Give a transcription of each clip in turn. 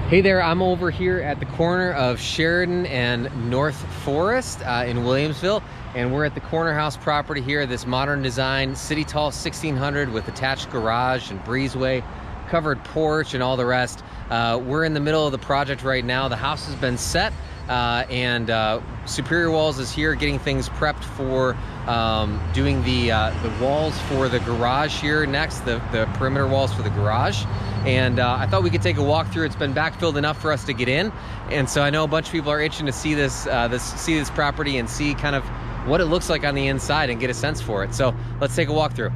Hey there, I'm over here at the corner of Sheridan and North Forest in Williamsville, and we're at the corner house property here, this modern design, City Tall 1600 with attached garage and breezeway, covered porch and all the rest. We're in the middle of the project right now. The house has been set and Superior Walls is here getting things prepped for doing the walls for the garage here next, the perimeter walls for the garage. And I thought we could take a walk through. It's been backfilled enough for us to get in, and so I know a bunch of people are itching to see this property and see kind of what it looks like on the inside and get a sense for it. So let's take a walk through.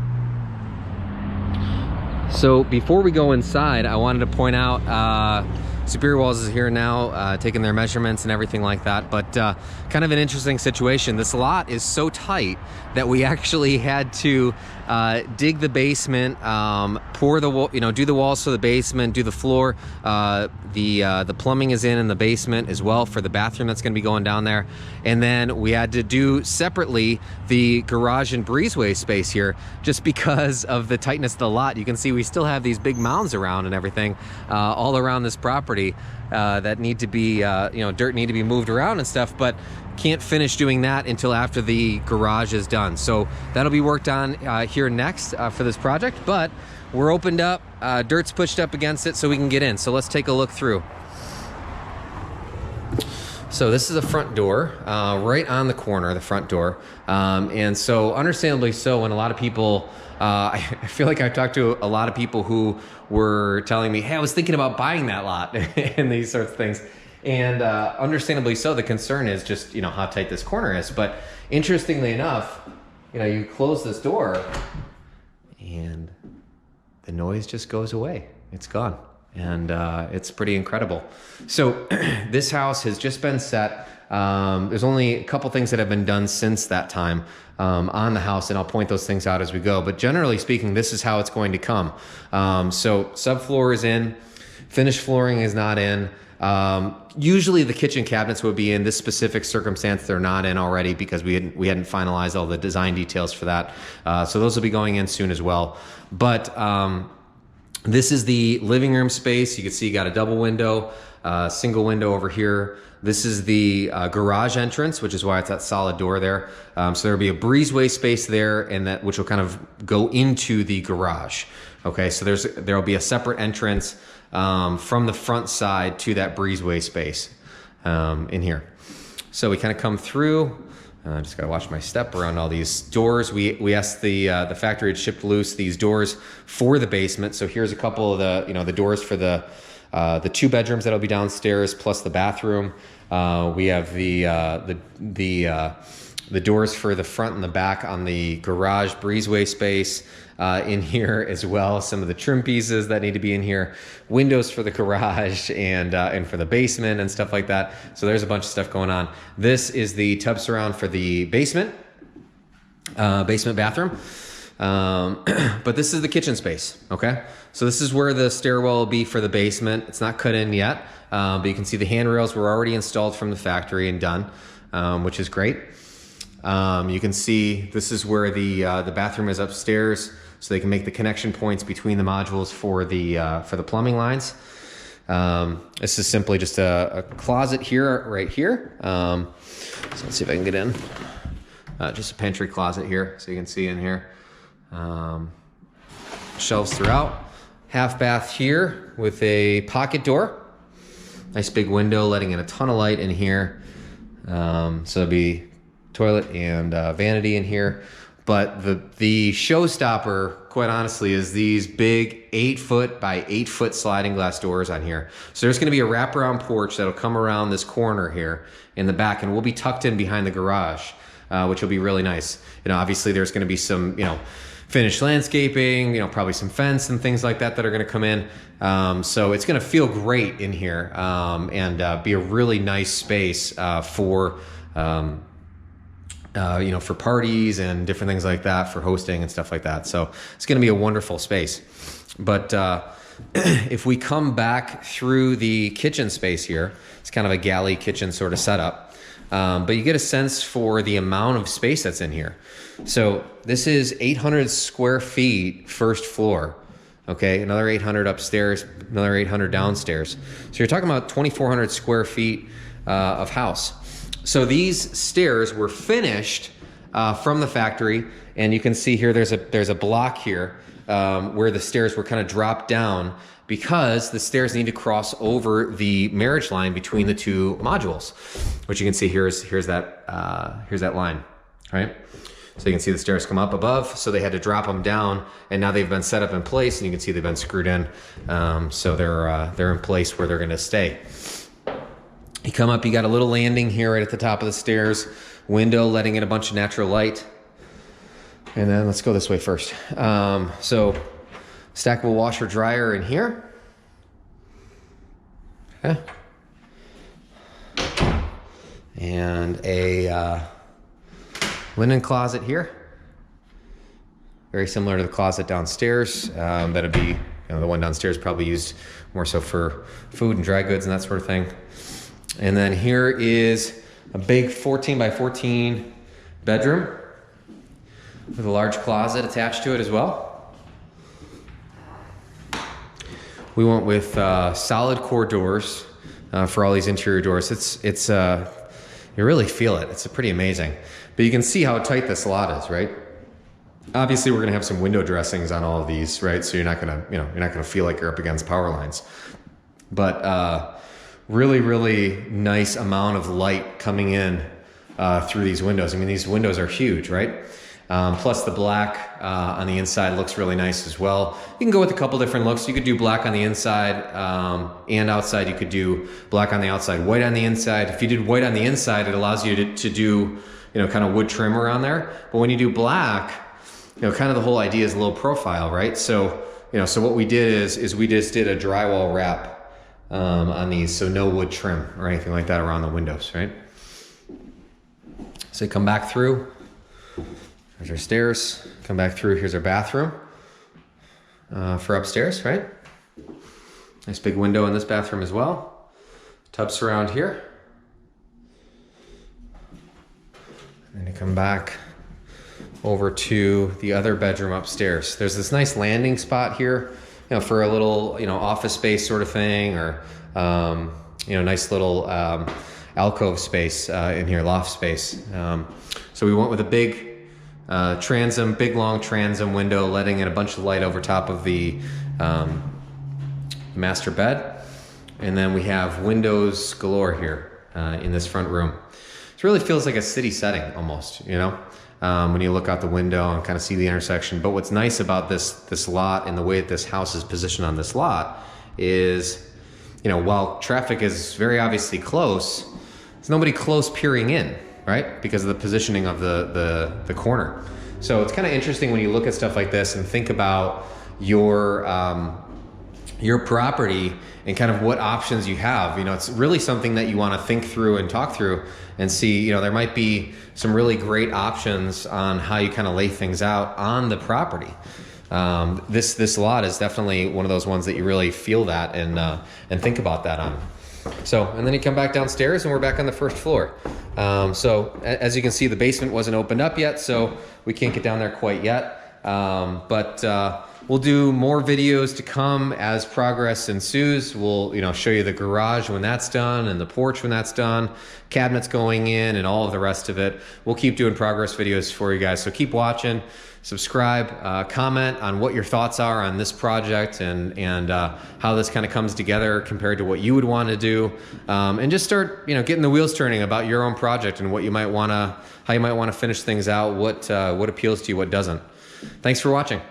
So before we go inside, I wanted to point out Superior Walls is here now, taking their measurements and everything like that, but kind of an interesting situation. This lot is so tight that we actually had to dig the basement, pour the wall, do the walls for the basement, do the floor. The plumbing is in the basement as well for the bathroom that's going to be going down there, and then we had to do separately the garage and breezeway space here, just because of the tightness of the lot. You can see we still have these big mounds around and everything all around this property that need to be, dirt need to be moved around and stuff, but can't finish doing that until after the garage is done. So that'll be worked on here next for this project, but we're opened up, dirt's pushed up against it so we can get in. So let's take a look through. So this is a front door, right on the corner, the front door. And so understandably so, when a lot of people, I feel like I've talked to a lot of people who were telling me, hey, I was thinking about buying that lot and these sorts of things. And understandably so, the concern is just, how tight this corner is. But interestingly enough, you close this door and the noise just goes away. It's gone. And it's pretty incredible. So this house has just been set. There's only a couple things that have been done since that time on the house, and I'll point those things out as we go. But generally speaking, this is how it's going to come. So subfloor is in, finished flooring is not in. Usually the kitchen cabinets would be in. This specific circumstance, they're not in already because we hadn't finalized all the design details for that. So those will be going in soon as well. But this is the living room space. You can see you got a double window, single window over here. This is the garage entrance, which is why it's that solid door there. So there'll be a breezeway space there, and that which will kind of go into the garage. Okay, so there'll be a separate entrance from the front side to that breezeway space in here. So we kind of come through. Just gotta watch my step around all these doors. We asked the factory to ship loose these doors for the basement. So here's a couple of the doors for the 2 bedrooms that'll be downstairs plus the bathroom. We have the doors for the front and the back on the garage breezeway space in here as well. Some of the trim pieces that need to be in here, windows for the garage and for the basement and stuff like that. So there's a bunch of stuff going on. This is the tub surround for the basement bathroom. But this is the kitchen space, okay? So this is where the stairwell will be for the basement. It's not cut in yet, but you can see the handrails were already installed from the factory and done, which is great. You can see this is where the bathroom is upstairs, so they can make the connection points between the modules for the plumbing lines. This is simply just a closet here, right here. So let's see if I can get in. Just a pantry closet here, so you can see in here. Shelves throughout. Half bath here with a pocket door. Nice big window letting in a ton of light in here. So it'll be toilet and vanity in here. But the showstopper, quite honestly, is these big 8-foot by 8-foot sliding glass doors on here. So there's gonna be a wraparound porch that'll come around this corner here in the back, and we'll be tucked in behind the garage, which will be really nice. Obviously there's gonna be some, finished landscaping, probably some fence and things like that are gonna come in. So it's gonna feel great in here and be a really nice space for for parties and different things like that, for hosting and stuff like that. So it's going to be a wonderful space. But if we come back through the kitchen space here, it's kind of a galley kitchen sort of setup. But you get a sense for the amount of space that's in here. So this is 800 square feet first floor. Okay, another 800 upstairs, another 800 downstairs. So you're talking about 2,400 square feet of house. So these stairs were finished from the factory, and you can see here there's a block here where the stairs were kind of dropped down because the stairs need to cross over the marriage line between the two modules, which you can see here's that line, right? So you can see the stairs come up above, so they had to drop them down, and now they've been set up in place, and you can see they've been screwed in, so they're in place where they're going to stay. You come up, you got a little landing here right at the top of the stairs, window letting in a bunch of natural light, and then let's go this way first. So stackable washer dryer in here. Okay. And a linen closet here, very similar to the closet downstairs. That'd be, the one downstairs probably used more so for food and dry goods and that sort of thing. And then here is a big 14 by 14 bedroom with a large closet attached to it as well. We went with solid core doors for all these interior doors. It's you really feel it. It's pretty amazing. But you can see how tight this lot is, right? Obviously, we're gonna have some window dressings on all of these, right? So you're not gonna feel like you're up against power lines. But really, really nice amount of light coming in through these windows. I mean, these windows are huge, right? Plus the black on the inside looks really nice as well. You can go with a couple different looks. You could do black on the inside and outside. You could do black on the outside, white on the inside. If you did white on the inside, it allows you to do, kind of wood trim around there. But when you do black, kind of the whole idea is a low profile, right? So, so what we did is we just did a drywall wrap on these, so no wood trim or anything like that around the windows, right? So you come back through. There's our stairs. Come back through. Here's our bathroom for upstairs, right? Nice big window in this bathroom as well. Tub surround here. And you come back over to the other bedroom upstairs. There's this nice landing spot here, for a little, office space sort of thing, or, nice little alcove space in here, loft space. So we went with a big big long transom window, letting in a bunch of light over top of the master bed. And then we have windows galore here in this front room. It really feels like a city setting almost, when you look out the window and kind of see the intersection. But what's nice about this lot and the way that this house is positioned on this lot is, while traffic is very obviously close, there's nobody close peering in, right? Because of the positioning of the corner. So it's kind of interesting when you look at stuff like this and think about your property and kind of what options you have. It's really something that you want to think through and talk through and see, there might be some really great options on how you kind of lay things out on the property. This lot is definitely one of those ones that you really feel that and think about that on. So, and then you come back downstairs and we're back on the first floor. So as you can see, the basement wasn't opened up yet, so we can't get down there quite yet. But we'll do more videos to come as progress ensues. We'll, show you the garage when that's done and the porch when that's done, cabinets going in and all of the rest of it. We'll keep doing progress videos for you guys. So keep watching, subscribe, comment on what your thoughts are on this project and how this kind of comes together compared to what you would want to do. And just start, getting the wheels turning about your own project and what you might want to, how you might want to finish things out, what appeals to you, what doesn't. Thanks for watching.